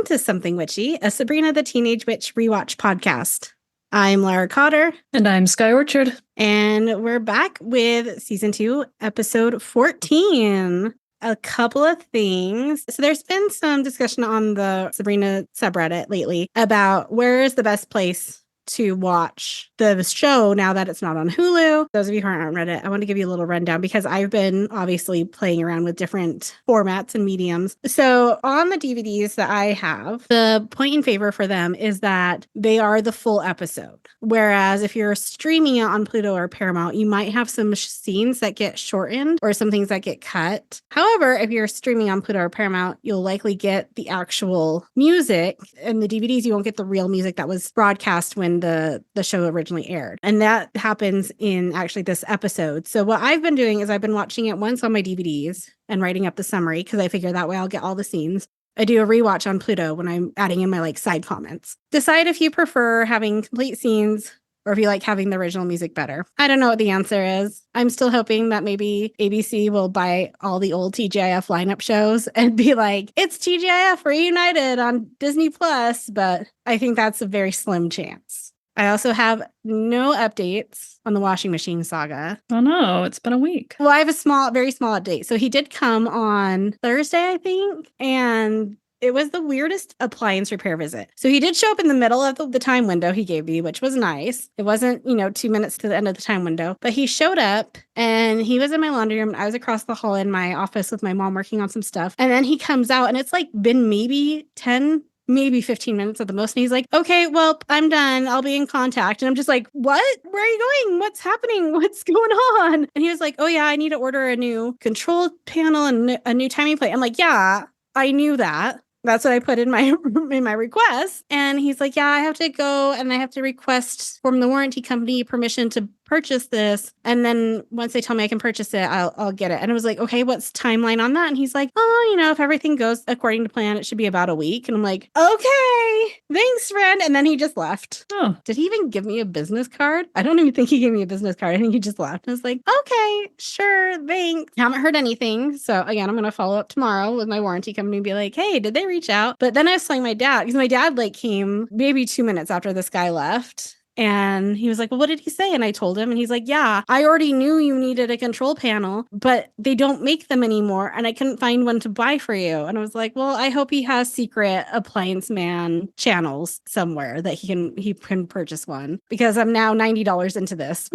to Something Witchy, a Sabrina the Teenage Witch rewatch podcast. I'm Lara Cotter. And I'm Sky Orchard. And we're back with season 2, episode 14. A couple of things. So there's been some discussion on the Sabrina subreddit lately about where is the best place to watch the show now that it's not on Hulu. Those of you who aren't on Reddit, I want to give you a little rundown because I've been obviously playing around with different formats and mediums. So on the DVDs that I have, the point in favor for them is that they are the full episode. Whereas if you're streaming it on Pluto or Paramount, you might have some scenes that get shortened or some things that get cut. However, if you're streaming on Pluto or Paramount, you'll likely get the actual music. And the DVDs, you won't get the real music that was broadcast when the show originally aired. And that happens in actually this episode. So what I've been doing is I've been watching it once on my DVDs and writing up the summary because I figure that way I'll get all the scenes. I do a rewatch on Pluto when I'm adding in my side comments. Decide if you prefer having complete scenes or if you like having the original music better. I don't know what the answer is. I'm still hoping that maybe ABC will buy all the old TGIF lineup shows and be like, it's TGIF reunited on Disney Plus, but I think that's a very slim chance. I also have no updates on the washing machine saga. Oh no, it's been a week. Well, I have a very small update. So he did come on Thursday, I think, and it was the weirdest appliance repair visit. So he did show up in the middle of the time window he gave me, which was nice. It wasn't, 2 minutes to the end of the time window, but he showed up and he was in my laundry room. I was across the hall in my office with my mom working on some stuff. And then he comes out and it's been maybe 10, maybe 15 minutes at the most. And he's like, okay, well, I'm done. I'll be in contact. And I'm just like, what? Where are you going? What's happening? What's going on? And he was like, oh yeah, I need to order a new control panel and a new timing plate. I'm like, yeah, I knew that. That's what I put in my request. And he's like, yeah, I have to go and I have to request from the warranty company permission to purchase this. And then once they tell me I can purchase it, I'll get it. And I was like, okay, what's timeline on that? And he's like, if everything goes according to plan, it should be about a week. And I'm like, okay, thanks, friend. And then he just left. Oh, did he even give me a business card? I don't even think he gave me a business card. I think he just left. And I was like, okay, sure, thanks. Haven't heard anything. So again, I'm going to follow up tomorrow with my warranty company and be like, hey, did they reach out? But then I was telling my dad, because my dad came maybe 2 minutes after this guy left. And he was like, well, what did he say? And I told him, and he's like, yeah, I already knew you needed a control panel, but they don't make them anymore. And I couldn't find one to buy for you. And I was like, well, I hope he has secret appliance man channels somewhere that he can purchase one because I'm now $90 into this.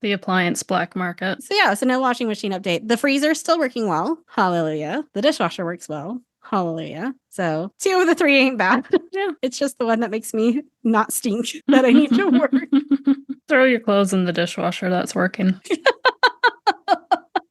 The appliance black market. So no washing machine update. The freezer's still working well. Hallelujah. The dishwasher works well. Hallelujah. So 2 of the 3 ain't bad. Yeah. It's just the one that makes me not stink that I need to work. Throw your clothes in the dishwasher. That's working.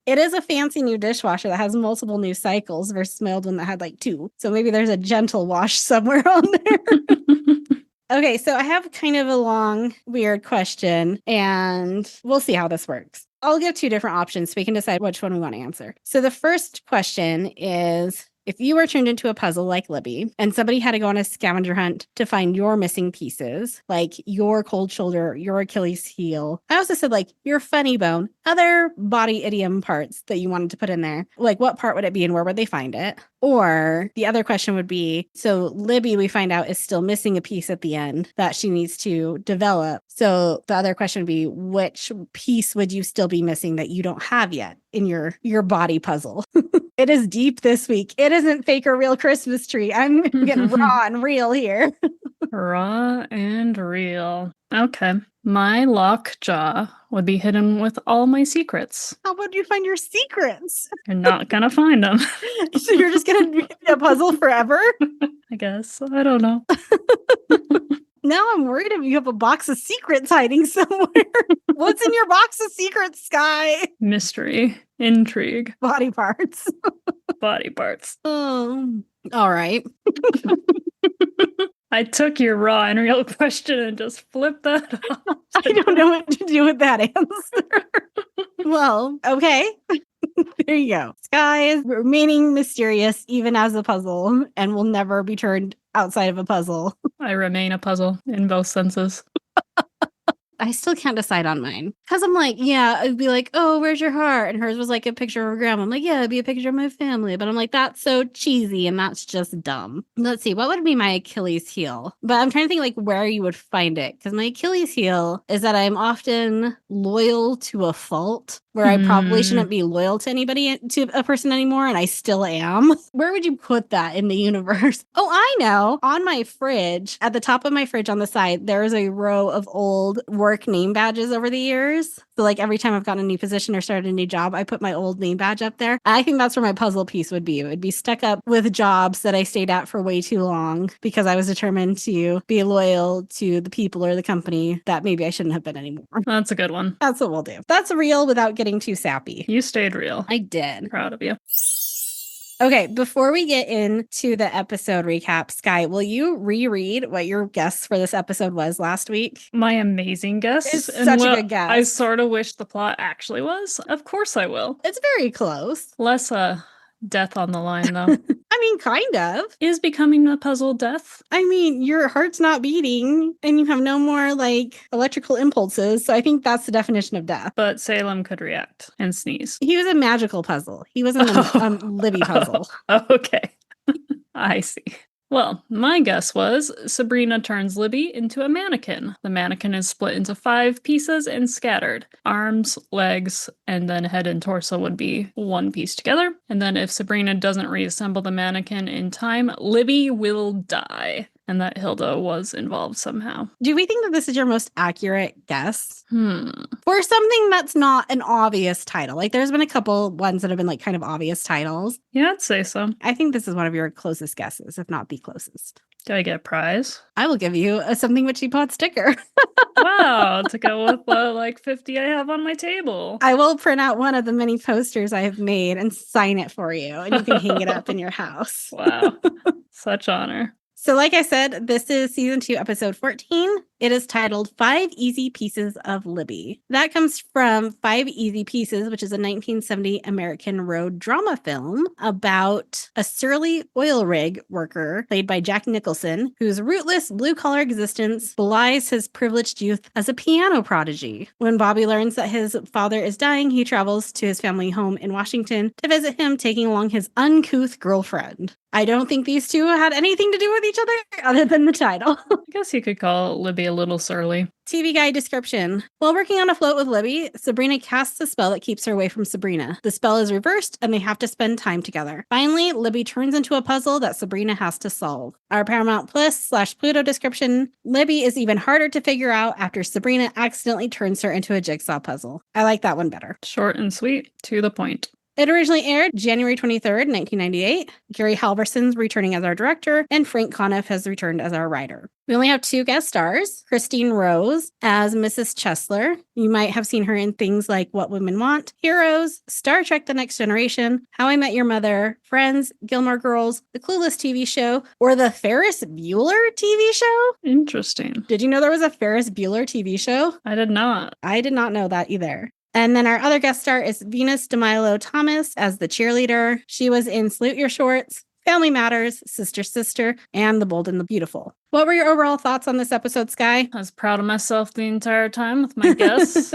It is a fancy new dishwasher that has multiple new cycles versus my old one that had 2. So maybe there's a gentle wash somewhere on there. Okay, so I have kind of a long, weird question, and we'll see how this works. I'll give 2 different options so we can decide which one we want to answer. So the first question is, if you were turned into a puzzle like Libby and somebody had to go on a scavenger hunt to find your missing pieces, like your cold shoulder, your Achilles heel, I also said your funny bone, other body idiom parts that you wanted to put in there, what part would it be and where would they find it? Or the other question would be, so Libby, we find out, is still missing a piece at the end that she needs to develop. So the other question would be, which piece would you still be missing that you don't have yet in your body puzzle? It is deep this week. It isn't fake or real Christmas tree. I'm getting raw and real here. Raw and real. Okay. My lockjaw would be hidden with all my secrets. How would you find your secrets? You're not gonna find them. So you're just gonna be a puzzle forever? I guess. I don't know. Now I'm worried if you have a box of secrets hiding somewhere. What's in your box of secrets, Sky? Mystery. Intrigue. Body parts. Body parts. Oh, all right. I took your raw and real question and just flipped that off. I don't know what to do with that answer. Well, okay. There you go. Sky is remaining mysterious even as a puzzle and will never be turned outside of a puzzle. I remain a puzzle in both senses. I still can't decide on mine. Because I'm like, yeah, it'd be like, oh, where's your heart? And hers was like a picture of her grandma. I'm like, yeah, it'd be a picture of my family. But I'm like, that's so cheesy and that's just dumb. Let's see, what would be my Achilles heel? But I'm trying to think like where you would find it. Because my Achilles heel is that I'm often loyal to a fault where I probably shouldn't be loyal to anybody, to a person anymore, and I still am. Where would you put that in the universe? Oh, I know. On my fridge, at the top of my fridge on the side, there is a row of old work name badges over the years. So like every time I've gotten a new position or started a new job, I put my old name badge up there. I think that's where my puzzle piece would be. It would be stuck up with jobs that I stayed at for way too long because I was determined to be loyal to the people or the company that maybe I shouldn't have been anymore. That's a good one. That's what we'll do. That's real without getting too sappy. You stayed real. I did. Proud of you. Okay, before we get into the episode recap, Sky, will you reread what your guess for this episode was last week? My amazing guess. It's such a good guess. I sort of wish the plot actually was. Of course I will. It's very close. Less death on the line, though. I mean, kind of. Is becoming a puzzle death? I mean, your heart's not beating and you have no more like electrical impulses. So I think that's the definition of death. But Salem could react and sneeze. He was a magical puzzle. He wasn't a Libby puzzle. Okay. I see. Well, my guess was Sabrina turns Libby into a mannequin. The mannequin is split into 5 pieces and scattered. Arms, legs, and then head and torso would be one piece together. And then if Sabrina doesn't reassemble the mannequin in time, Libby will die. And that Hilda was involved somehow. Do we think that this is your most accurate guess? For something that's not an obvious title. Like there's been a couple ones that have been like kind of obvious titles. Yeah, I'd say so. I think this is one of your closest guesses, if not the closest. Do I get a prize? I will give you a Something Witchy Pod sticker. Wow, to go with the like 50 I have on my table. I will print out one of the many posters I have made and sign it for you. And you can hang it up in your house. Wow, such honor. So like I said, this is season 2, episode 14. It is titled 5 Easy Pieces of Libby. That comes from 5 Easy Pieces, which is a 1970 American road drama film about a surly oil rig worker played by Jack Nicholson, whose rootless blue-collar existence belies his privileged youth as a piano prodigy. When Bobby learns that his father is dying, he travels to his family home in Washington to visit him, taking along his uncouth girlfriend. I don't think these two had anything to do with each other other than the title. I guess you could call Libby a little surly. TV guide description. While working on a float with Libby, Sabrina casts a spell that keeps her away from Sabrina. The spell is reversed and they have to spend time together. Finally, Libby turns into a puzzle that Sabrina has to solve. Our Paramount Plus/Pluto description. Libby is even harder to figure out after Sabrina accidentally turns her into a jigsaw puzzle. I like that one better. Short and sweet, to the point. It originally aired January 23rd, 1998. Gary Halverson's returning as our director, and Frank Conniff has returned as our writer. We only have 2 guest stars. Christine Rose as Mrs. Chesler. You might have seen her in things like What Women Want, Heroes, Star Trek The Next Generation, How I Met Your Mother, Friends, Gilmore Girls, The Clueless TV show, or the Ferris Bueller TV show. Interesting. Did you know there was a Ferris Bueller TV show? I did not. I did not know that either. And then our other guest star is Venus DeMilo Thomas as the cheerleader. She was in Salute Your Shorts, Family Matters, Sister Sister, and The Bold and the Beautiful. What were your overall thoughts on this episode, Sky? I was proud of myself the entire time with my guess.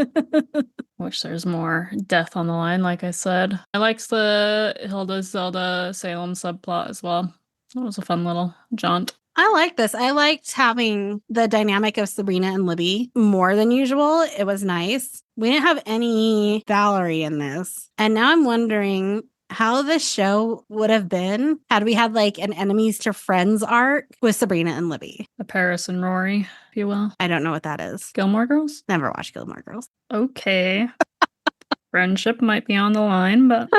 Wish there's more death on the line, like I said. I liked the Hilda, Zelda, Salem subplot as well. It was a fun little jaunt. I like this. I liked having the dynamic of Sabrina and Libby more than usual. It was nice. We didn't have any Valerie in this. And now I'm wondering how the show would have been had we had like an enemies to friends arc with Sabrina and Libby. A Paris and Rory, if you will. I don't know what that is. Gilmore Girls? Never watched Gilmore Girls. Okay. Friendship might be on the line, but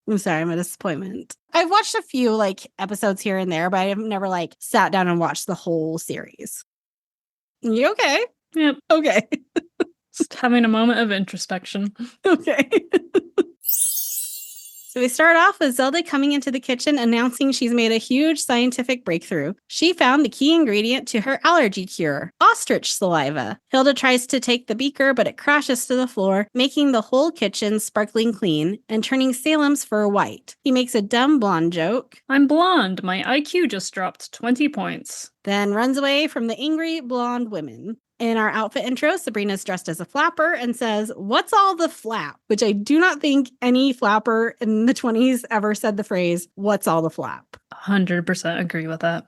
I'm sorry, I'm a disappointment. I've watched a few like episodes here and there, but I've never like sat down and watched the whole series. You okay? yep. Okay. Just having a moment of introspection. Okay. So we start off with Zelda coming into the kitchen announcing she's made a huge scientific breakthrough. She found the key ingredient to her allergy cure, ostrich saliva. Hilda tries to take the beaker, but it crashes to the floor, making the whole kitchen sparkling clean and turning Salem's fur white. He makes a dumb blonde joke. I'm blonde. My IQ just dropped 20 points. Then runs away from the angry blonde women. In our outfit intro, Sabrina's dressed as a flapper and says, "What's all the flap?" Which I do not think any flapper in the 20s ever said the phrase, "What's all the flap?" 100% agree with that.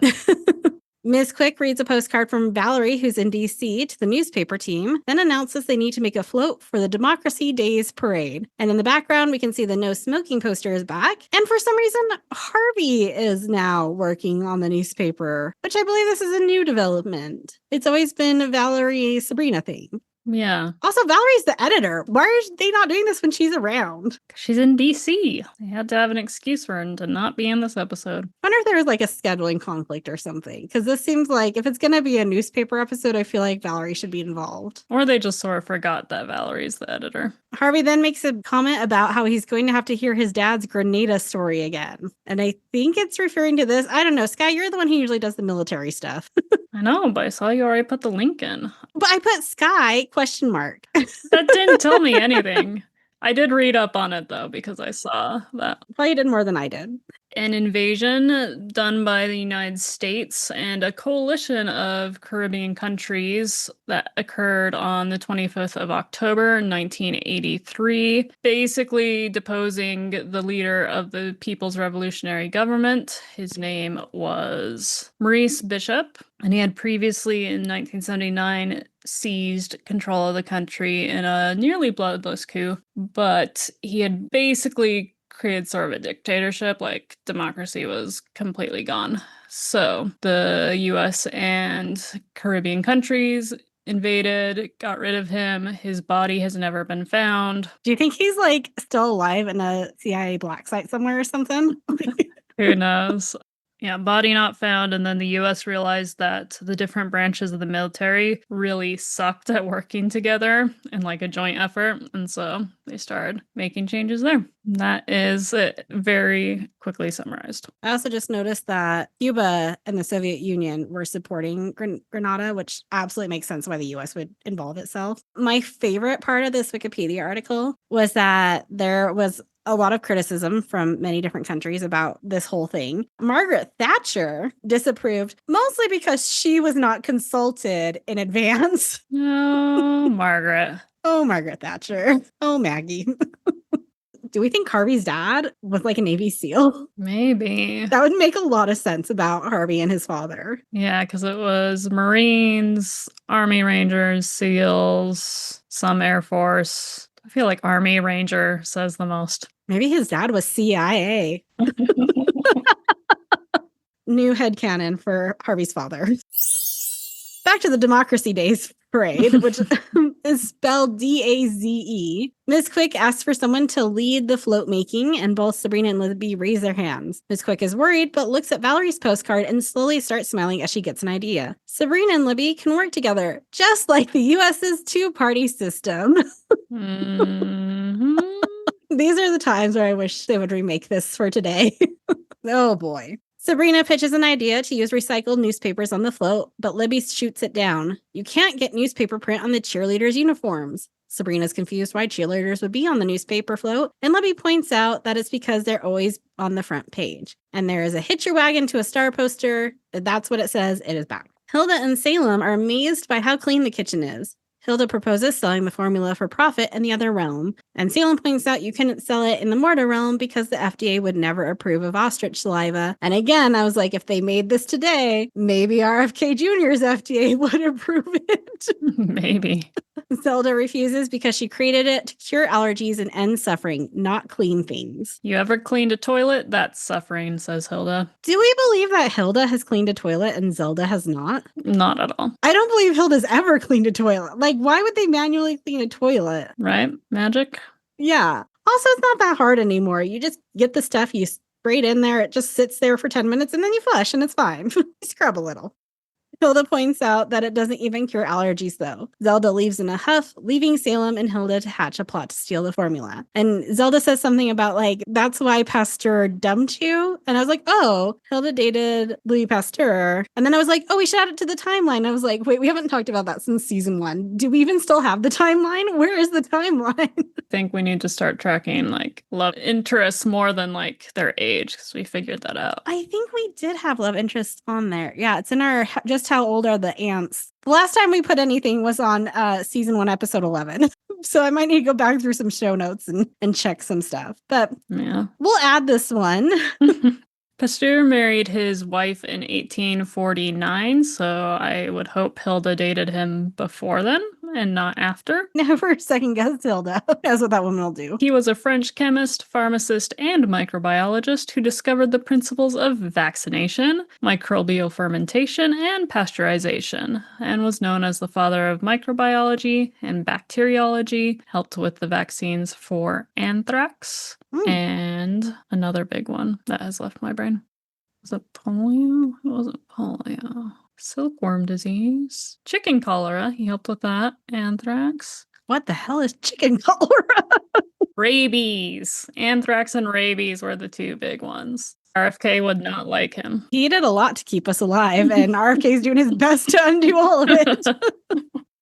Ms. Quick reads a postcard from Valerie, who's in D.C., to the newspaper team, then announces they need to make a float for the Democracy Days parade. And in the background, we can see the no smoking poster is back. And for some reason, Harvey is now working on the newspaper, which I believe this is a new development. It's always been a Valerie Sabrina thing. Yeah. Also, Valerie's the editor. Why are they not doing this when she's around? She's in DC. They had to have an excuse for her to not be in this episode. I wonder if there was like a scheduling conflict or something. Because this seems like if it's going to be a newspaper episode, I feel like Valerie should be involved. Or they just sort of forgot that Valerie's the editor. Harvey then makes a comment about how he's going to have to hear his dad's Grenada story again. And I think it's referring to this. I don't know. Sky, you're the one who usually does the military stuff. I know, but I saw you already put the link in. But I put Sky ? That didn't tell me anything. I did read up on it, though, because I saw that. Probably did more than I did. An invasion done by the United States and a coalition of Caribbean countries that occurred on the 25th of October, 1983, basically deposing the leader of the People's Revolutionary Government. His name was Maurice Bishop, and he had previously, in 1979, seized control of the country in a nearly bloodless coup, but he had basically created sort of a dictatorship, like democracy was completely gone. So the US and Caribbean countries invaded, got rid of him. His body has never been found. Do you think he's like still alive in a CIA black site somewhere or something? Who knows? Yeah, body not found. And then the US realized that the different branches of the military really sucked at working together in like a joint effort. And so they started making changes there. That is it, very quickly summarized. I also just noticed that Cuba and the Soviet Union were supporting Grenada, which absolutely makes sense why the US would involve itself. My favorite part of this Wikipedia article was that there was a lot of criticism from many different countries about this whole thing. Margaret Thatcher disapproved, mostly because she was not consulted in advance. Oh, Margaret. Oh, Margaret Thatcher. Oh, Maggie. Do we think Harvey's dad was like a Navy SEAL? Maybe. That would make a lot of sense about Harvey and his father. Yeah, because it was Marines, Army Rangers, SEALs, some Air Force. I feel like Army Ranger says the most. Maybe his dad was CIA. New headcanon for Harvey's father. Back to the Democracy Days parade, which is spelled D-A-Z-E. Ms. Quick asks for someone to lead the float making, and both Sabrina and Libby raise their hands. Ms. Quick is worried, but looks at Valerie's postcard and slowly starts smiling as she gets an idea. Sabrina and Libby can work together, just like the U.S.'s two-party system. Mm-hmm. These are the times where I wish they would remake this for today. Oh, boy. Sabrina pitches an idea to use recycled newspapers on the float, but Libby shoots it down. You can't get newspaper print on the cheerleaders' uniforms. Sabrina's confused why cheerleaders would be on the newspaper float, and Libby points out that it's because they're always on the front page. And there is a hitch your wagon to a star poster. That's what it says. It is back. Hilda and Salem are amazed by how clean the kitchen is. Hilda proposes selling the formula for profit in the other realm, and Salem points out you couldn't sell it in the mortar realm because the FDA would never approve of ostrich saliva. And again, I was like, if they made this today, maybe RFK Jr.'s FDA would approve it. Maybe. Zelda refuses because she created it to cure allergies and end suffering, not clean things. You ever cleaned a toilet? That's suffering, says Hilda. Do we believe that Hilda has cleaned a toilet and Zelda has not? Not at all. I don't believe Hilda's ever cleaned a toilet. Like, why would they manually clean a toilet? Right? Magic? Yeah. Also, it's not that hard anymore. You just get the stuff, you spray it in there, it just sits there for 10 minutes, and then you flush, and it's fine. Scrub a little. Hilda points out that it doesn't even cure allergies, though. Zelda leaves in a huff, leaving Salem and Hilda to hatch a plot to steal the formula. And Zelda says something about, like, that's why Pasteur dumped you. And I was like, oh, Hilda dated Louis Pasteur. And then I was like, oh, we should add it to the timeline. I was like, wait, we haven't talked about that since season 1. Do we even still have the timeline? Where is the timeline? I think we need to start tracking, like, love interests more than, like, their age, because we figured that out. I think we did have love interest on there. Yeah, it's in our Just how old are the ants. The last time we put anything was on season 1, episode 11. So I might need to go back through some show notes and check some stuff. But Yeah. we'll add this one. Pasteur married his wife in 1849, so I would hope Hilda dated him before then and not after. Never second guess Hilda. That's what that woman will do. He was a French chemist, pharmacist, and microbiologist who discovered the principles of vaccination, microbial fermentation, and pasteurization, and was known as the father of microbiology and bacteriology, helped with the vaccines for anthrax, and another big one that has left my brain. Was it polio? It wasn't polio. Silkworm disease. Chicken cholera. He helped with that. Anthrax. What the hell is chicken cholera? Rabies. Anthrax and rabies were the two big ones. RFK would not like him. He did a lot to keep us alive, and RFK is doing his best to undo all of it.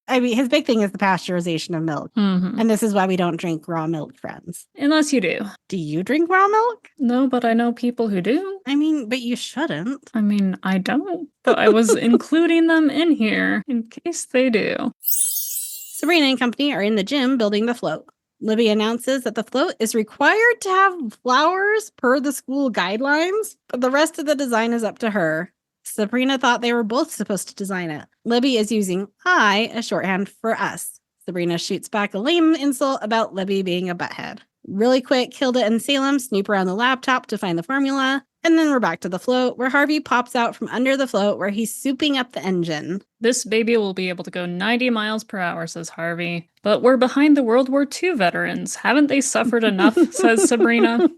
I mean, his big thing is the pasteurization of milk. Mm-hmm. And this is why we don't drink raw milk, friends. Unless you do. Do you drink raw milk? No, but I know people who do. I mean, but you shouldn't. I mean, I don't. But I was including them in here in case they do. Sabrina and company are in the gym building the float. Libby announces that the float is required to have flowers per the school guidelines, but the rest of the design is up to her. Sabrina thought they were both supposed to design it. Libby is using I as shorthand for us. Sabrina shoots back a lame insult about Libby being a butthead. Really quick, Hilda and Salem snoop around the laptop to find the formula. And then we're back to the float, where Harvey pops out from under the float where he's souping up the engine. This baby will be able to go 90 miles per hour, says Harvey. But we're behind the World War II veterans. Haven't they suffered enough, says Sabrina.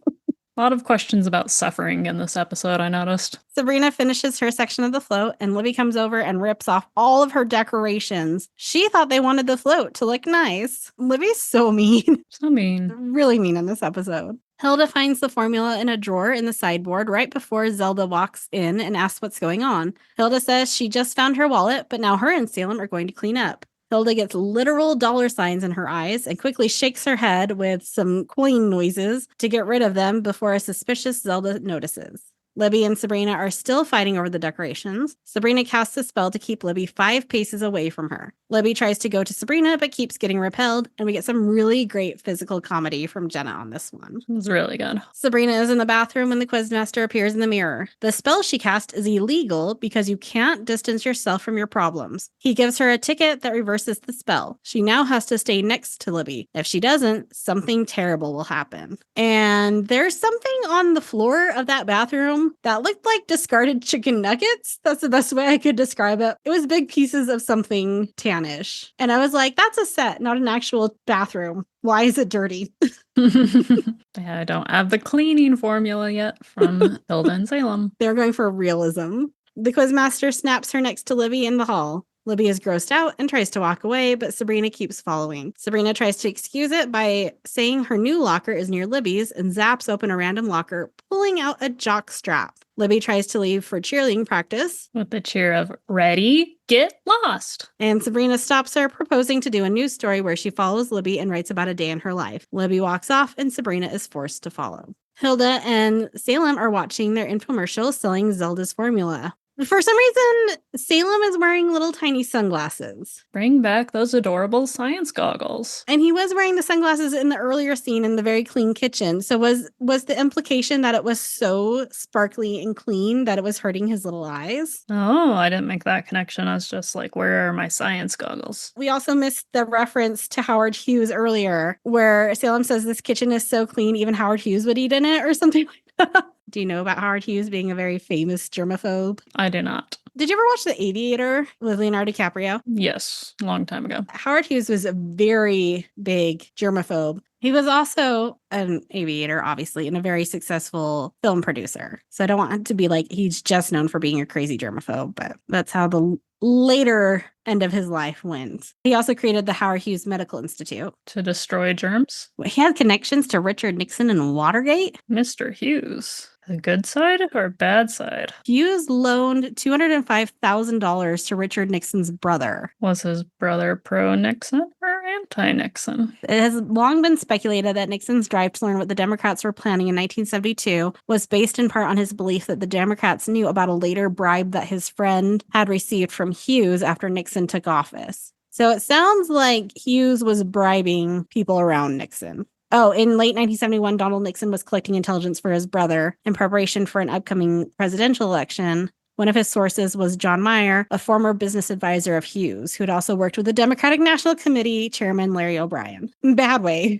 A lot of questions about suffering in this episode, I noticed. Sabrina finishes her section of the float, and Libby comes over and rips off all of her decorations. She thought they wanted the float to look nice. Libby's so mean. So mean. Really mean in this episode. Hilda finds the formula in a drawer in the sideboard right before Zelda walks in and asks what's going on. Hilda says she just found her wallet, but now her and Salem are going to clean up. Hilda gets literal dollar signs in her eyes and quickly shakes her head with some coin noises to get rid of them before a suspicious Zelda notices. Libby and Sabrina are still fighting over the decorations. Sabrina casts a spell to keep Libby 5 paces away from her. Libby tries to go to Sabrina, but keeps getting repelled, and we get some really great physical comedy from Jenna on this one. It was really good. Sabrina is in the bathroom when the Quizmaster appears in the mirror. The spell she cast is illegal because you can't distance yourself from your problems. He gives her a ticket that reverses the spell. She now has to stay next to Libby. If she doesn't, something terrible will happen. And there's something on the floor of that bathroom that looked like discarded chicken nuggets. That's the best way I could describe it. It was big pieces of something tannish. And I was like, that's a set, not an actual bathroom. Why is it dirty? Yeah, I don't have the cleaning formula yet from Hilda and Salem. They're going for realism. The Quizmaster snaps her next to Libby in the hall. Libby is grossed out and tries to walk away, but Sabrina keeps following. Sabrina tries to excuse it by saying her new locker is near Libby's and zaps open a random locker, pulling out a jock strap. Libby tries to leave for cheerleading practice with the cheer of ready, get lost. And Sabrina stops her, proposing to do a news story where she follows Libby and writes about a day in her life. Libby walks off and Sabrina is forced to follow. Hilda and Salem are watching their infomercial selling Zelda's formula. For some reason, Salem is wearing little tiny sunglasses. Bring back those adorable science goggles. And he was wearing the sunglasses in the earlier scene in the very clean kitchen. So was the implication that it was so sparkly and clean that it was hurting his little eyes? Oh, I didn't make that connection. I was just like, where are my science goggles? We also missed the reference to Howard Hughes earlier, where Salem says this kitchen is so clean, even Howard Hughes would eat in it or something like that. Do you know about Howard Hughes being a very famous germaphobe? I do not. Did you ever watch The Aviator with Leonardo DiCaprio? Yes, a long time ago. Howard Hughes was a very big germaphobe. He was also an aviator, obviously, and a very successful film producer. So I don't want it to be like he's just known for being a crazy germaphobe, but that's how the later end of his life went. He also created the Howard Hughes Medical Institute. To destroy germs? He had connections to Richard Nixon and Watergate. Mr. Hughes. The good side or bad side? Hughes loaned $205,000 to Richard Nixon's brother. Was his brother pro-Nixon or anti-Nixon? It has long been speculated that Nixon's drive to learn what the Democrats were planning in 1972 was based in part on his belief that the Democrats knew about a later bribe that his friend had received from Hughes after Nixon took office. So it sounds like Hughes was bribing people around Nixon. Oh, in late 1971, Donald Nixon was collecting intelligence for his brother in preparation for an upcoming presidential election. One of his sources was John Meyer, a former business advisor of Hughes, who had also worked with the Democratic National Committee chairman Larry O'Brien. Bad way.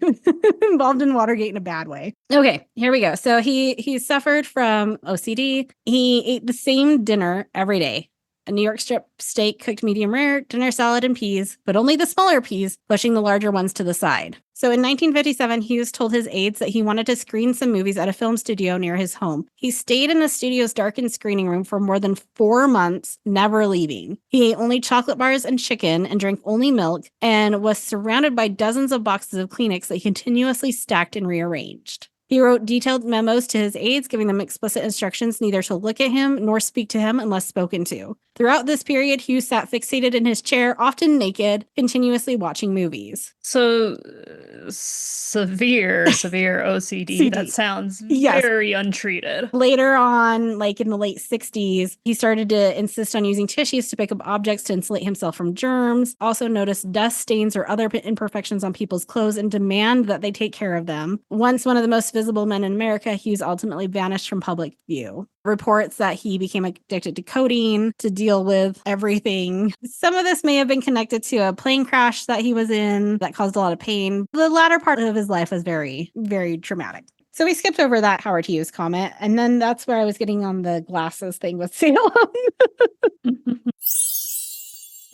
Involved in Watergate in a bad way. Okay, here we go. So he suffered from OCD. He ate the same dinner every day. A New York strip steak cooked medium rare, dinner salad and peas, but only the smaller peas, pushing the larger ones to the side. So in 1957, Hughes told his aides that he wanted to screen some movies at a film studio near his home. He stayed in the studio's darkened screening room for more than 4 months, never leaving. He ate only chocolate bars and chicken and drank only milk and was surrounded by dozens of boxes of Kleenex that he continuously stacked and rearranged. He wrote detailed memos to his aides, giving them explicit instructions neither to look at him nor speak to him unless spoken to. Throughout this period, Hughes sat fixated in his chair, often naked, continuously watching movies. So, severe OCD. CD. That sounds Yes. very untreated. Later on, like in the late 60s, he started to insist on using tissues to pick up objects to insulate himself from germs, also noticed dust stains or other imperfections on people's clothes and demand that they take care of them. Once one of the most visible men in America, Hughes ultimately vanished from public view. Reports that he became addicted to codeine to deal with everything. Some of this may have been connected to a plane crash that he was in that caused a lot of pain. The latter part of his life was very, very traumatic. So we skipped over that Howard Hughes comment, and then that's where I was getting on the glasses thing with Salem.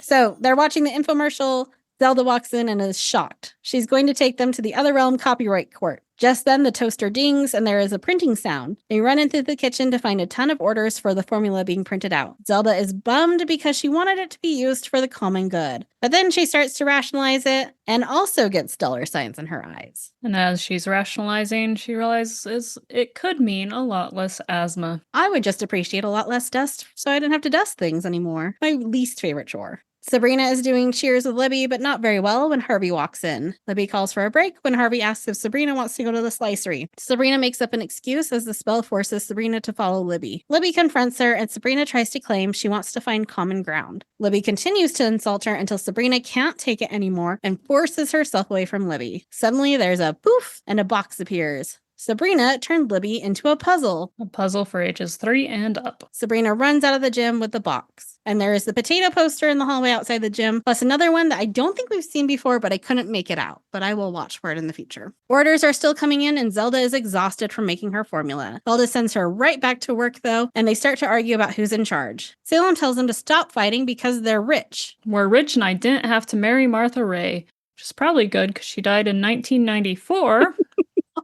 So they're watching the infomercial. Zelda walks in and is shocked. She's going to take them to the Other Realm Copyright Court. Just then, the toaster dings and there is a printing sound. They run into the kitchen to find a ton of orders for the formula being printed out. Zelda is bummed because she wanted it to be used for the common good. But then she starts to rationalize it and also gets dollar signs in her eyes. And as she's rationalizing, she realizes it could mean a lot less asthma. I would just appreciate a lot less dust so I didn't have to dust things anymore. My least favorite chore. Sabrina is doing cheers with Libby, but not very well when Harvey walks in. Libby calls for a break when Harvey asks if Sabrina wants to go to the slicery. Sabrina makes up an excuse as the spell forces Sabrina to follow Libby. Libby confronts her, and Sabrina tries to claim she wants to find common ground. Libby continues to insult her until Sabrina can't take it anymore and forces herself away from Libby. Suddenly, there's a poof, and a box appears. Sabrina turned Libby into a puzzle. A puzzle for ages 3 and up. Sabrina runs out of the gym with the box. And there is the potato poster in the hallway outside the gym, plus another one that I don't think we've seen before, but I couldn't make it out. But I will watch for it in the future. Orders are still coming in, and Zelda is exhausted from making her formula. Zelda sends her right back to work, though, and they start to argue about who's in charge. Salem tells them to stop fighting because they're rich. We're rich and I didn't have to marry Martha Ray, which is probably good because she died in 1994.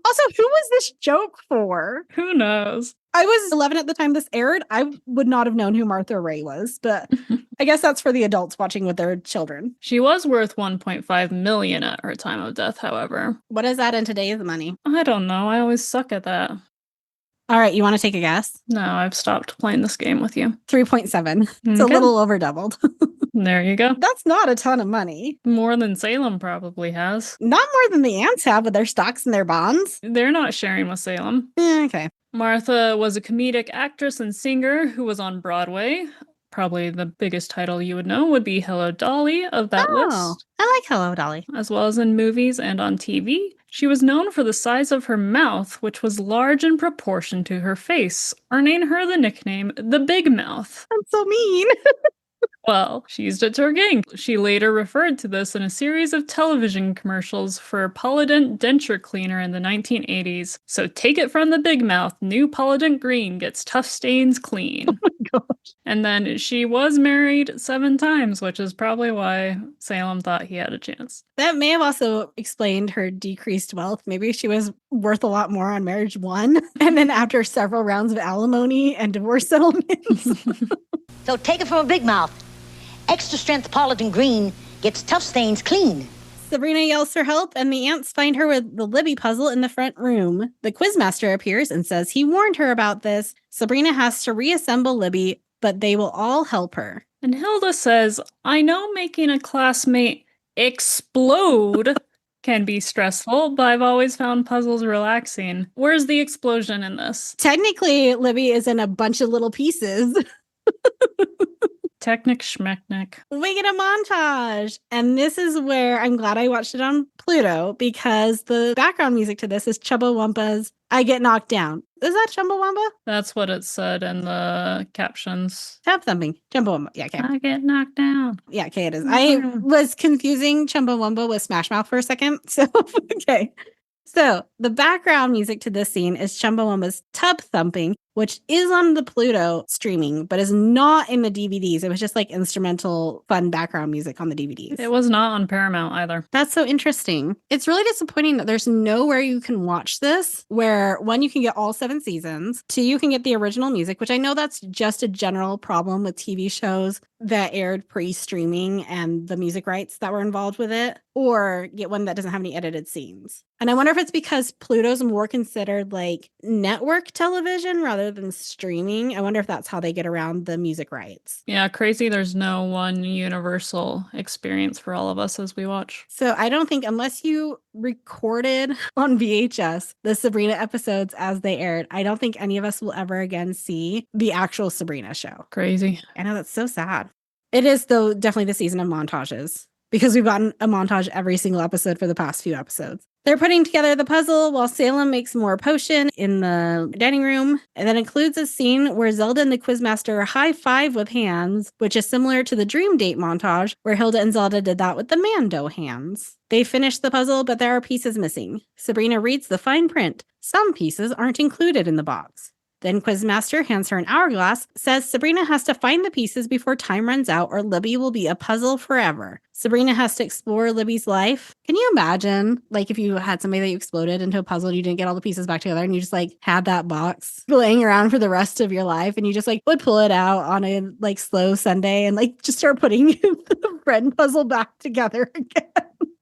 Also, who was this joke for? Who knows? I was 11 at the time this aired. I would not have known who Martha Ray was, but I guess that's for the adults watching with their children. She was worth $1.5 million at her time of death, however. What is that in today's money? I don't know. I always suck at that. All right, you want to take a guess? No, I've stopped playing this game with you. 3.7. It's a little over doubled. There you go. That's not a ton of money. More than Salem probably has. Not more than the ants have with their stocks and their bonds. They're not sharing with Salem. Okay. Martha was a comedic actress and singer who was on Broadway. Probably the biggest title you would know would be Hello Dolly of that list. I like Hello Dolly. As well as in movies and on TV. She was known for the size of her mouth, which was large in proportion to her face, earning her the nickname the Big Mouth. That's so mean. Well, she used it to her gain. She later referred to this in a series of television commercials for Polident denture cleaner in the 1980s. So take it from the Big Mouth, new Polident Green gets tough stains clean. Oh my gosh. And then she was married 7 times, which is probably why Salem thought he had a chance. That may have also explained her decreased wealth. Maybe she was worth a lot more on marriage 1. And then after several rounds of alimony and divorce settlements. So take it from a Big Mouth. Extra strength Polident Green gets tough stains clean. Sabrina yells for help, and the ants find her with the Libby puzzle in the front room. The quizmaster appears and says he warned her about this. Sabrina has to reassemble Libby, but they will all help her. And Hilda says, I know making a classmate explode can be stressful, but I've always found puzzles relaxing. Where's the explosion in this? Technically, Libby is in a bunch of little pieces. Technic schmecknick. We get a montage. And this is where I'm glad I watched it on Pluto, because the background music to this is Chumbawamba's I Get Knocked Down. Is that Chumbawamba? That's what it said in the captions. Tap thumping. Chumbawamba. Yeah, okay. I get knocked down. Yeah, okay, it is. I was confusing Chumbawamba with Smash Mouth for a second. So, okay. So the background music to this scene is Chumbawamba's Tub Thumping, which is on the Pluto streaming, but is not in the DVDs. It was just like instrumental, fun background music on the DVDs. It was not on Paramount either. That's so interesting. It's really disappointing that there's nowhere you can watch this where, one, you can get all 7 seasons, 2, you can get the original music, which I know that's just a general problem with TV shows that aired pre-streaming and the music rights that were involved with it, or get one that doesn't have any edited scenes. And I wonder if it's because Pluto's more considered like network television rather than streaming. I wonder if that's how they get around the music rights. Yeah, crazy. There's no one universal experience for all of us as we watch. So I don't think, unless you recorded on VHS the Sabrina episodes as they aired, I don't think any of us will ever again see the actual Sabrina show. Crazy. I know, that's so sad. It is, though, definitely the season of montages, because we've gotten a montage every single episode for the past few episodes. They're putting together the puzzle while Salem makes more potion in the dining room. And that includes a scene where Zelda and the Quizmaster high five with hands, which is similar to the Dream Date montage where Hilda and Zelda did that with the Mando hands. They finish the puzzle, but there are pieces missing. Sabrina reads the fine print. Some pieces aren't included in the box. Then Quizmaster hands her an hourglass, says Sabrina has to find the pieces before time runs out or Libby will be a puzzle forever. Sabrina has to explore Libby's life. Can you imagine, like, if you had somebody that you exploded into a puzzle and you didn't get all the pieces back together and you just, like, had that box laying around for the rest of your life and you just, like, would pull it out on a, like, slow Sunday and, like, just start putting the friend puzzle back together again?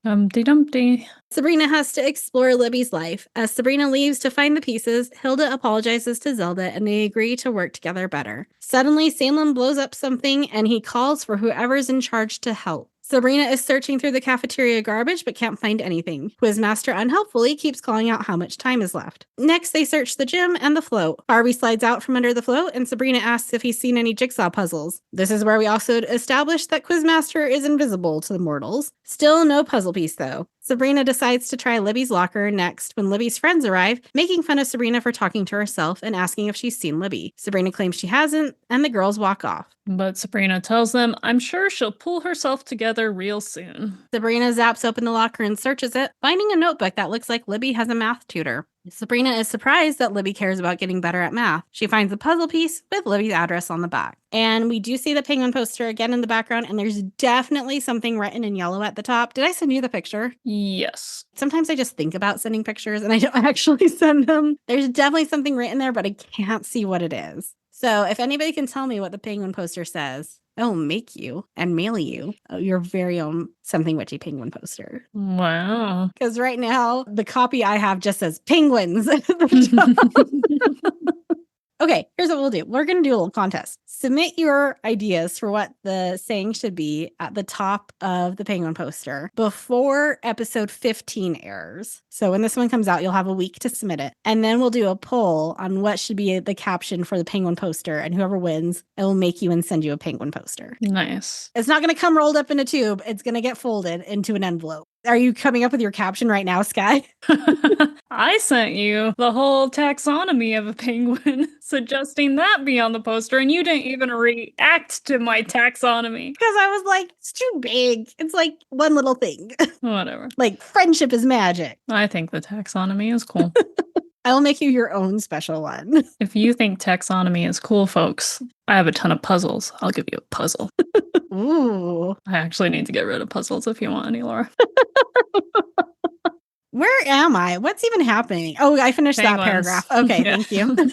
Dumpty Dumpty. Sabrina has to explore Libby's life. As Sabrina leaves to find the pieces, Hilda apologizes to Zelda and they agree to work together better. Suddenly, Salem blows up something and he calls for whoever's in charge to help. Sabrina is searching through the cafeteria garbage but can't find anything. Quizmaster unhelpfully keeps calling out how much time is left. Next, they search the gym and the float. Harvey slides out from under the float and Sabrina asks if he's seen any jigsaw puzzles. This is where we also establish that Quizmaster is invisible to the mortals. Still no puzzle piece though. Sabrina decides to try Libby's locker next when Libby's friends arrive, making fun of Sabrina for talking to herself and asking if she's seen Libby. Sabrina claims she hasn't, and the girls walk off. But Sabrina tells them, I'm sure she'll pull herself together real soon. Sabrina zaps open the locker and searches it, finding a notebook that looks like Libby has a math tutor. Sabrina is surprised that Libby cares about getting better at math. She finds a puzzle piece with Libby's address on the back. And we do see the penguin poster again in the background, and there's definitely something written in yellow at the top. Did I send you the picture? Yes. Sometimes I just think about sending pictures and I don't actually send them. There's definitely something written there, but I can't see what it is. So if anybody can tell me what the penguin poster says, I'll make you and mail you your very own Something Witchy penguin poster. Wow. Because right now, the copy I have just says penguins at the top. Okay, here's what we'll do. We're going to do a little contest. Submit your ideas for what the saying should be at the top of the penguin poster before episode 15 airs. So when this one comes out, you'll have a week to submit it. And then we'll do a poll on what should be the caption for the penguin poster. And whoever wins, it will make you and send you a penguin poster. Nice. It's not going to come rolled up in a tube. It's going to get folded into an envelope. Are you coming up with your caption right now, Sky? I sent you the whole taxonomy of a penguin, suggesting that be on the poster, and you didn't even react to my taxonomy. Because I was like, it's too big. It's like one little thing. Whatever. Like, friendship is magic. I think the taxonomy is cool. I will make you your own special one. If you think taxonomy is cool, folks, I have a ton of puzzles. I'll give you a puzzle. Ooh. I actually need to get rid of puzzles if you want any, Laura. Where am I? What's even happening? Oh, I finished that paragraph. Okay, Yeah. Thank you.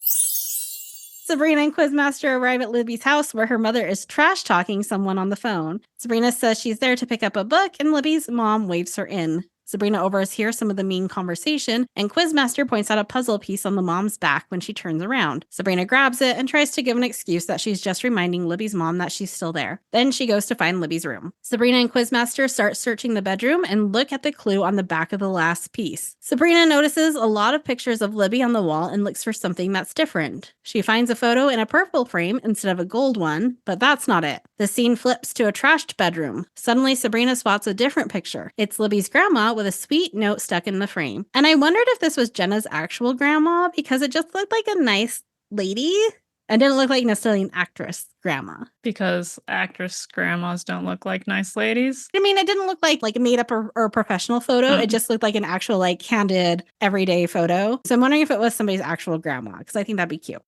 Sabrina and Quizmaster arrive at Libby's house where her mother is trash-talking someone on the phone. Sabrina says she's there to pick up a book, and Libby's mom waves her in. Sabrina overhears some of the mean conversation, and Quizmaster points out a puzzle piece on the mom's back when she turns around. Sabrina grabs it and tries to give an excuse that she's just reminding Libby's mom that she's still there. Then she goes to find Libby's room. Sabrina and Quizmaster start searching the bedroom and look at the clue on the back of the last piece. Sabrina notices a lot of pictures of Libby on the wall and looks for something that's different. She finds a photo in a purple frame instead of a gold one, but that's not it. The scene flips to a trashed bedroom. Suddenly, Sabrina spots a different picture. It's Libby's grandma with a sweet note stuck in the frame. And I wondered if this was Jenna's actual grandma because it just looked like a nice lady and didn't look like necessarily an actress grandma. Because actress grandmas don't look like nice ladies. I mean, it didn't look like a made up or a professional photo. It just looked like an actual candid everyday photo. So I'm wondering if it was somebody's actual grandma because I think that'd be cute.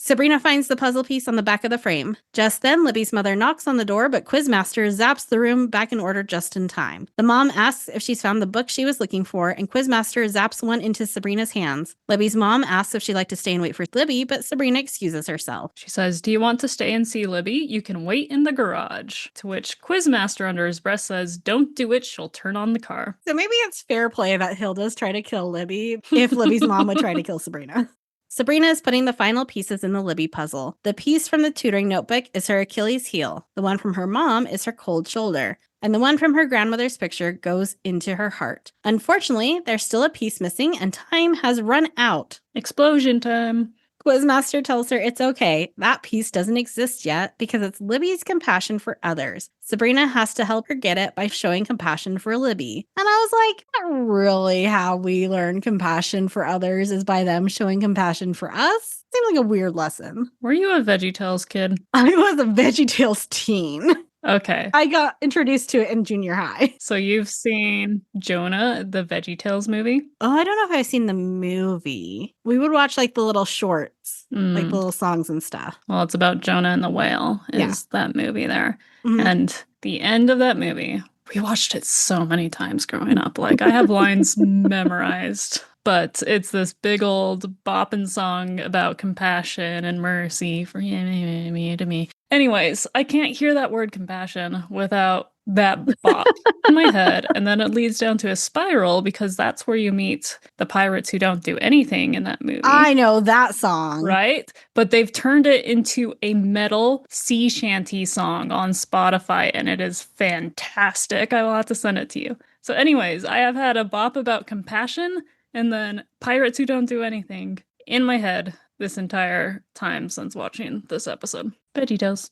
Sabrina finds the puzzle piece on the back of the frame. Just then, Libby's mother knocks on the door, but Quizmaster zaps the room back in order just in time. The mom asks if she's found the book she was looking for, and Quizmaster zaps one into Sabrina's hands. Libby's mom asks if she'd like to stay and wait for Libby, but Sabrina excuses herself. She says, "Do you want to stay and see Libby? You can wait in the garage." To which Quizmaster under his breath says, "Don't do it, she'll turn on the car." So maybe it's fair play that Hilda's try to kill Libby if Libby's mom would try to kill Sabrina. Sabrina is putting the final pieces in the Libby puzzle. The piece from the tutoring notebook is her Achilles heel. The one from her mom is her cold shoulder. And the one from her grandmother's picture goes into her heart. Unfortunately, there's still a piece missing and time has run out. Explosion time. Quizmaster tells her it's okay. That piece doesn't exist yet because it's Libby's compassion for others. Sabrina has to help her get it by showing compassion for Libby. And I was like, not really how we learn compassion for others is by them showing compassion for us. Seems like a weird lesson. Were you a VeggieTales kid? I was a VeggieTales teen. Okay. I got introduced to it in junior high. So you've seen Jonah, the VeggieTales movie? Oh, I don't know if I've seen the movie. We would watch the little shorts, the little songs and stuff. Well, it's about Jonah and the whale is that movie there. Mm-hmm. And the end of that movie, we watched it so many times growing up. I have lines memorized. But it's this big old bopping song about compassion and mercy for me to me. Anyways, I can't hear that word compassion without that bop in my head. And then it leads down to a spiral because that's where you meet the pirates who don't do anything in that movie. I know that song. Right? But they've turned it into a metal sea shanty song on Spotify and it is fantastic. I will have to send it to you. So anyways, I have had a bop about compassion and then pirates who don't do anything in my head this entire time since watching this episode. VeggieTales.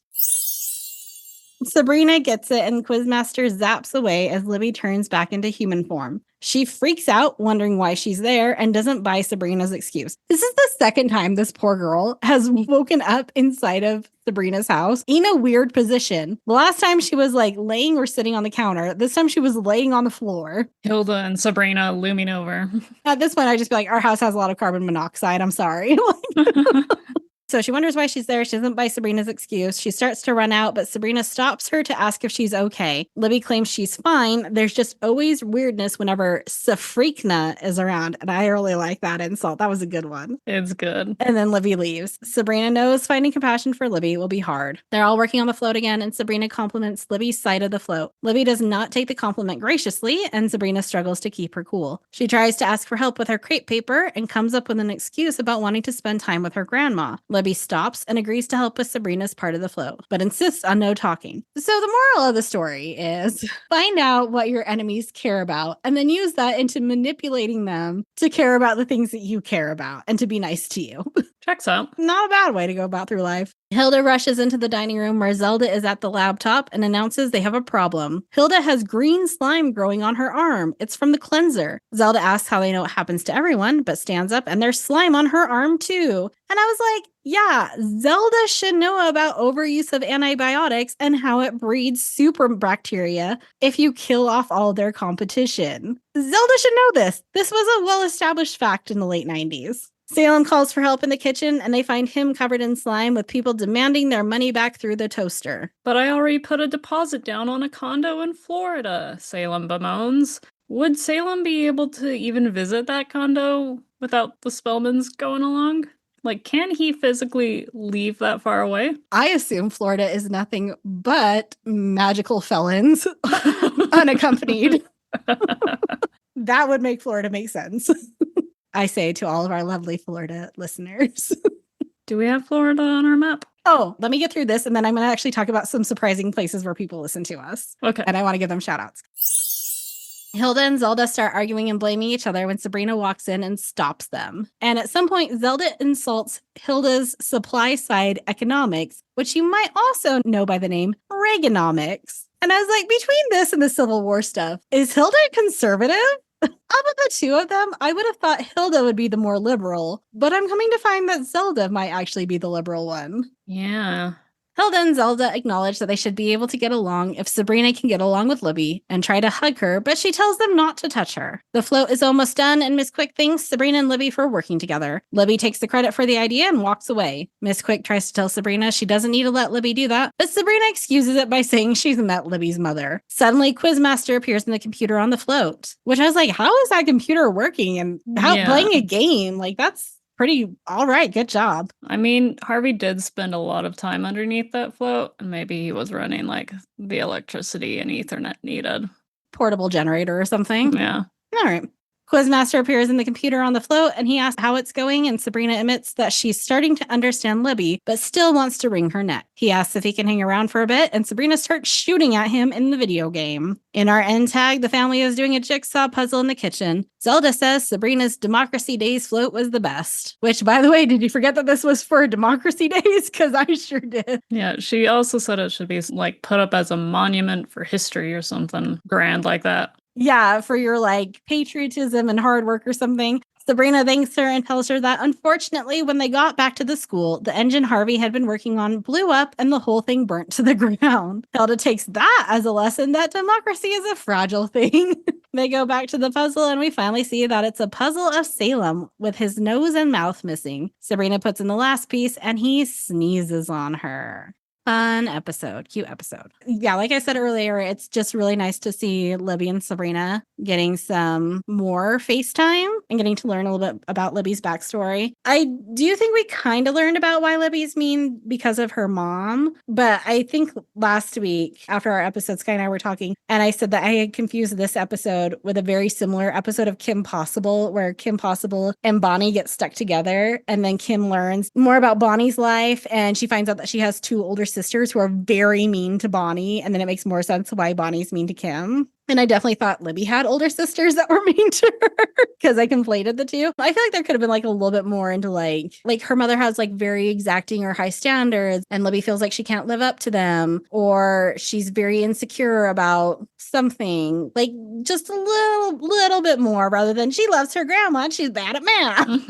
Sabrina gets it and Quizmaster zaps away as Libby turns back into human form. She freaks out, wondering why she's there, and doesn't buy Sabrina's excuse. This is the second time this poor girl has woken up inside of Sabrina's house in a weird position. The last time she was laying or sitting on the counter. This time she was laying on the floor. Hilda and Sabrina looming over. At this point, I just be like, our house has a lot of carbon monoxide. I'm sorry. So she wonders why she's there. She doesn't buy Sabrina's excuse. She starts to run out, but Sabrina stops her to ask if she's okay. Libby claims she's fine. There's just always weirdness whenever Sabrina is around. And I really like that insult. That was a good one. It's good. And then Libby leaves. Sabrina knows finding compassion for Libby will be hard. They're all working on the float again, and Sabrina compliments Libby's side of the float. Libby does not take the compliment graciously, and Sabrina struggles to keep her cool. She tries to ask for help with her crepe paper and comes up with an excuse about wanting to spend time with her grandma. Libby stops and agrees to help with Sabrina's part of the float, but insists on no talking. So the moral of the story is find out what your enemies care about and then use that into manipulating them to care about the things that you care about and to be nice to you. Checks out. Not a bad way to go about through life. Hilda rushes into the dining room where Zelda is at the laptop and announces they have a problem. Hilda has green slime growing on her arm. It's from the cleanser. Zelda asks how they know it happens to everyone, but stands up and there's slime on her arm too. And I was like, yeah, Zelda should know about overuse of antibiotics and how it breeds super bacteria if you kill off all their competition. Zelda should know this. This was a well-established fact in the late 90s. Salem calls for help in the kitchen, and they find him covered in slime with people demanding their money back through the toaster. But I already put a deposit down on a condo in Florida, Salem bemoans. Would Salem be able to even visit that condo without the Spellmans going along? Can he physically leave that far away? I assume Florida is nothing but magical felons unaccompanied. That would make Florida make sense. I say to all of our lovely Florida listeners. Do we have Florida on our map? Oh, let me get through this, and then I'm going to actually talk about some surprising places where people listen to us. Okay. And I want to give them shout outs. Hilda and Zelda start arguing and blaming each other when Sabrina walks in and stops them. And at some point, Zelda insults Hilda's supply side economics, which you might also know by the name Reaganomics. And I was like, between this and the Civil War stuff, is Hilda conservative? Out of the two of them, I would have thought Hilda would be the more liberal, but I'm coming to find that Zelda might actually be the liberal one. Yeah. Hilda and Zelda acknowledge that they should be able to get along if Sabrina can get along with Libby and try to hug her, but she tells them not to touch her. The float is almost done, and Miss Quick thanks Sabrina and Libby for working together. Libby takes the credit for the idea and walks away. Miss Quick tries to tell Sabrina she doesn't need to let Libby do that, but Sabrina excuses it by saying she's met Libby's mother. Suddenly, Quizmaster appears in the computer on the float, which I was like, how is that computer working? And how playing a game? Like, that's pretty all right. Good job. I mean, Harvey did spend a lot of time underneath that float, and maybe he was running like the electricity and Ethernet needed. Portable generator or something. Yeah. All right. Quizmaster appears in the computer on the float, and he asks how it's going, and Sabrina admits that she's starting to understand Libby, but still wants to wring her neck. He asks if he can hang around for a bit, and Sabrina starts shooting at him in the video game. In our end tag, the family is doing a jigsaw puzzle in the kitchen. Zelda says Sabrina's Democracy Days float was the best. Which, by the way, did you forget that this was for Democracy Days? Because I sure did. Yeah, she also said it should be like put up as a monument for history or something grand like that. Yeah, for your like patriotism and hard work or something. Sabrina thanks her and tells her that unfortunately, when they got back to the school, the engine Harvey had been working on blew up and the whole thing burnt to the ground. Hilda takes that as a lesson that democracy is a fragile thing. They go back to the puzzle and we finally see that it's a puzzle of Salem with his nose and mouth missing. Sabrina puts in the last piece and he sneezes on her. Fun episode. Cute episode. Yeah, like I said earlier, it's just really nice to see Libby and Sabrina getting some more FaceTime and getting to learn a little bit about Libby's backstory. I do think we kind of learned about why Libby's mean because of her mom, but I think last week after our episode, Sky and I were talking, and I said that I had confused this episode with a very similar episode of Kim Possible, where Kim Possible and Bonnie get stuck together, and then Kim learns more about Bonnie's life, and she finds out that she has two older sisters who are very mean to Bonnie, and then it makes more sense why Bonnie's mean to Kim. And I definitely thought Libby had older sisters that were mean to her because I conflated the two. I feel like there could have been like a little bit more into like her mother has like very exacting or high standards and Libby feels like she can't live up to them, or she's very insecure about something, like just a little bit more rather than she loves her grandma and she's bad at math.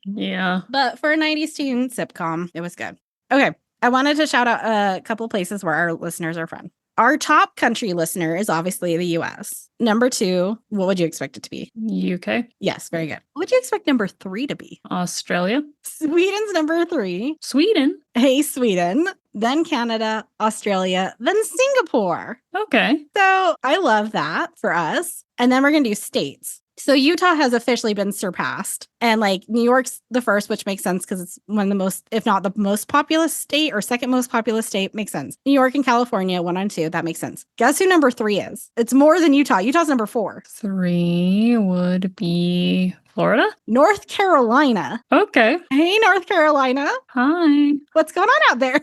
Yeah. But for a 90s teen sitcom, it was good. Okay. I wanted to shout out a couple places where our listeners are from. Our top country listener is obviously the US. Number 2, what would you expect it to be? UK. Yes, very good. What would you expect number 3 to be? Australia. Sweden's number 3. Sweden. Hey, Sweden. Then Canada, Australia, then Singapore. Okay. So I love that for us. And then we're going to do states. So Utah has officially been surpassed. And like New York's the first, which makes sense because it's one of the most, if not the most populous state or second most populous state, makes sense. New York and California, 1 and 2, that makes sense. Guess who number 3 is? It's more than Utah. Utah's number 4. 3 would be Florida? North Carolina. Okay. Hey, North Carolina. Hi. What's going on out there?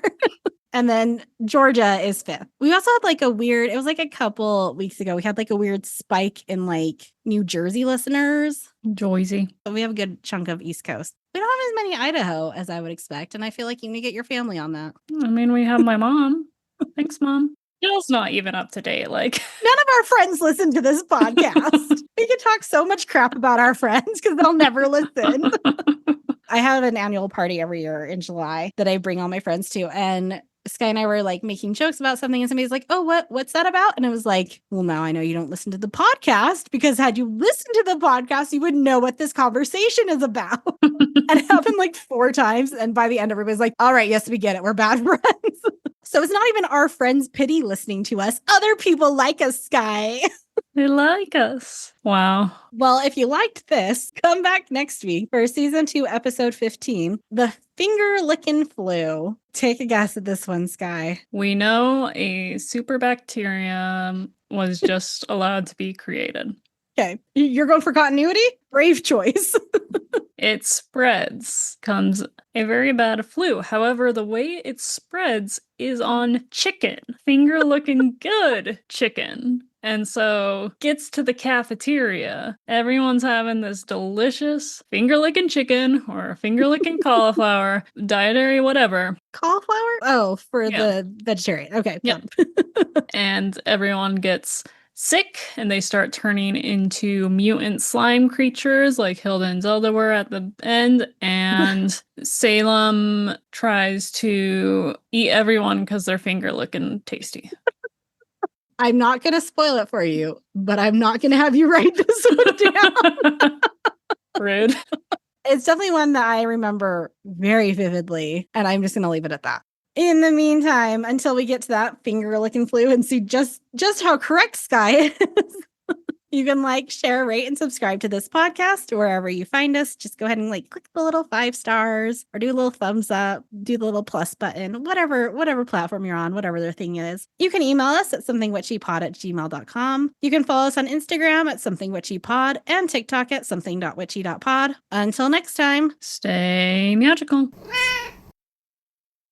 And then Georgia is 5th. We also had like it was like a couple weeks ago, we had like a weird spike in like New Jersey listeners. Joyzy. But we have a good chunk of East Coast. We don't have as many Idaho as I would expect. And I feel like you need to get your family on that. I mean, we have my mom. Thanks, Mom. Jill's not even up to date. Like, none of our friends listen to this podcast. We can talk so much crap about our friends because they'll never listen. I have an annual party every year in July that I bring all my friends to. And Sky and I were like making jokes about something and somebody's like, oh, what's that about? And I was like, well, now I know you don't listen to the podcast because had you listened to the podcast, you would know what this conversation is about. And it happened like 4 times. And by the end, everybody's like, all right, yes, we get it. We're bad friends. So it's not even our friends pity listening to us. Other people like us, Sky. they like us. Wow. Well, if you liked this, come back next week for season 2, episode 15, The Finger Licking Flu. Take a guess at this one, Sky. We know a super bacterium was just allowed to be created. Okay. You're going for continuity? Brave choice. It spreads. Comes a very bad flu. However, the way it spreads is on chicken. Finger looking good chicken. And so gets to the cafeteria. Everyone's having this delicious finger-licking chicken or finger-licking cauliflower, dietary whatever. Cauliflower? Oh, for Yeah. the vegetarian. Okay. Yep. And everyone gets sick and they start turning into mutant slime creatures like Hilda and Zelda were at the end. And Salem tries to eat everyone because they're finger-licking tasty. I'm not going to spoil it for you, but I'm not going to have you write this one down. Rude. It's definitely one that I remember very vividly, and I'm just going to leave it at that. In the meantime, until we get to that finger-licking flu and see just how correct Sky is, you can like, share, rate, and subscribe to this podcast wherever you find us. Just go ahead and like click the little 5 stars or do a little thumbs up, do the little plus button, whatever platform you're on, whatever their thing is. You can email us at somethingwitchypod@gmail.com. You can follow us on Instagram at somethingwitchypod and TikTok at something.witchy.pod. Until next time, Stay magical.